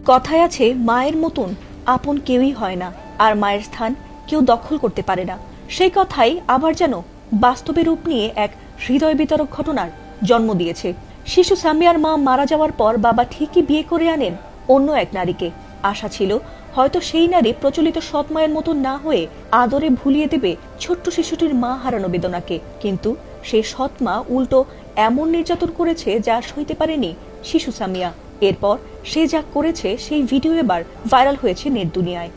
কথায় আছে, মায়ের মতন আপন কেউই হয় না, আর মায়ের স্থান কেউ দখল করতে পারে না। সেই কথাই আবার যেন বাস্তবে রূপ নিয়ে এক হৃদয় বিতরক ঘটনার জন্ম দিয়েছে। শিশু সামিয়ার মা মারা যাওয়ার পর বাবা ঠিকই বিয়ে করে আনেন অন্য এক নারীকে। আশা ছিল হয়তো সেই নারী প্রচলিত সৎ মায়ের মতো না হয়ে আদরে ভুলিয়ে দেবে ছোট্ট শিশুটির মা হারানো বেদনাকে, কিন্তু সেই সৎ মা উল্টো এমন নির্যাতন করেছে যা সইতে পারেনি শিশু সামিয়া। এরপর সে যা করেছে সেই ভিডিও এবার ভাইরাল হয়েছে নেট দুনিয়ায়।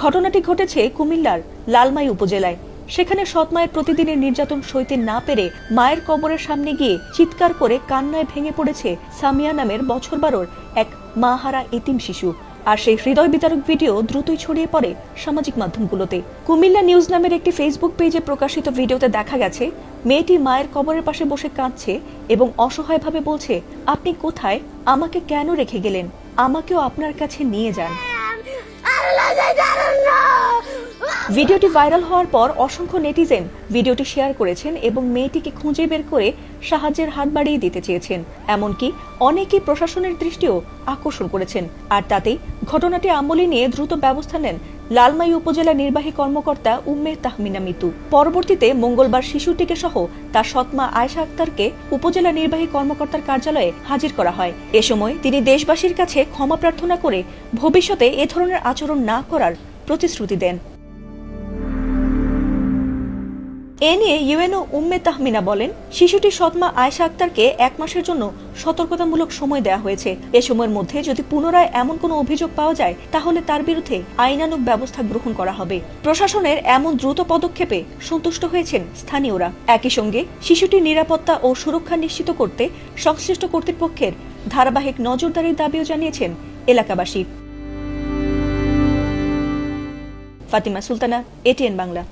ঘটনাটি ঘটেছে কুমিল্লার লালমাই উপজেলায়। সেখানে সৎ মায়ের প্রতিদিনের নির্যাতন সইতে না পেরে মায়ের কবরের সামনে গিয়ে চিৎকার করে কান্নায় ভেঙে পড়েছে সামিয়া নামের বছর 12 এক মাহারা এতিম শিশু। আর সেই হৃদয় বিতারক ভিডিও দ্রুতই ছড়িয়ে পড়ে সামাজিক মাধ্যমগুলোতে। কুমিল্লা নিউজ নামের একটি ফেসবুক পেজে প্রকাশিত ভিডিওতে দেখা গেছে মেয়েটি মায়ের কবরের পাশে বসে কাঁদছে এবং অসহায়ভাবে বলছে, আপনি কোথায়, আমাকে কেন রেখে গেলেন, আমাকেও আপনার কাছে নিয়ে যান। ভিডিওটি ভাইরাল হওয়ার পর অসংখ্য নেটিজেন ভিডিওটি শেয়ার করেছেন এবং মেয়েটিকে খুঁজে বের করে সাহায্যের হাত বাড়িয়ে দিতে চেয়েছেন। এমনকি অনেকেই প্রশাসনের দৃষ্টিও আকর্ষণ করেছেন। আর তাতেই ঘটনাটি আমলে নিয়ে দ্রুত ব্যবস্থা নেন লালমাই উপজেলা নির্বাহী কর্মকর্তা উম্মে তাহমিনা মিতু। পরবর্তীতে মঙ্গলবার শিশুটিকে সহ তার সৎমা আয়েশা আক্তারকে উপজেলা নির্বাহী কর্মকর্তার কার্যালয়ে হাজির করা হয়। এ সময় তিনি দেশবাসীর কাছে ক্ষমা প্রার্থনা করে ভবিষ্যতে এ ধরনের আচরণ না করার প্রতিশ্রুতি দেন। এ নিয়ে ইউএনও উম্মে তাহমিনা বলেন, শিশুটির সৎমা আয়েশা আক্তারকে 1 মাসের জন্য সতর্কতামূলক সময় দেওয়া হয়েছে। এ সময়ের মধ্যে যদি পুনরায় এমন কোনো অভিযোগ পাওয়া যায় তাহলে তার বিরুদ্ধে আইনানুগ ব্যবস্থা গ্রহণ করা হবে। প্রশাসনের এমন দ্রুত পদক্ষেপে সন্তুষ্ট হয়েছেন স্থানীয়রা। একই সঙ্গে শিশুটির নিরাপত্তা ও সুরক্ষা নিশ্চিত করতে সংশ্লিষ্ট কর্তৃপক্ষের ধারাবাহিক নজরদারির দাবিও জানিয়েছেন এলাকাবাসী। ফাতিমা সুলতানা, এটিএন বাংলা।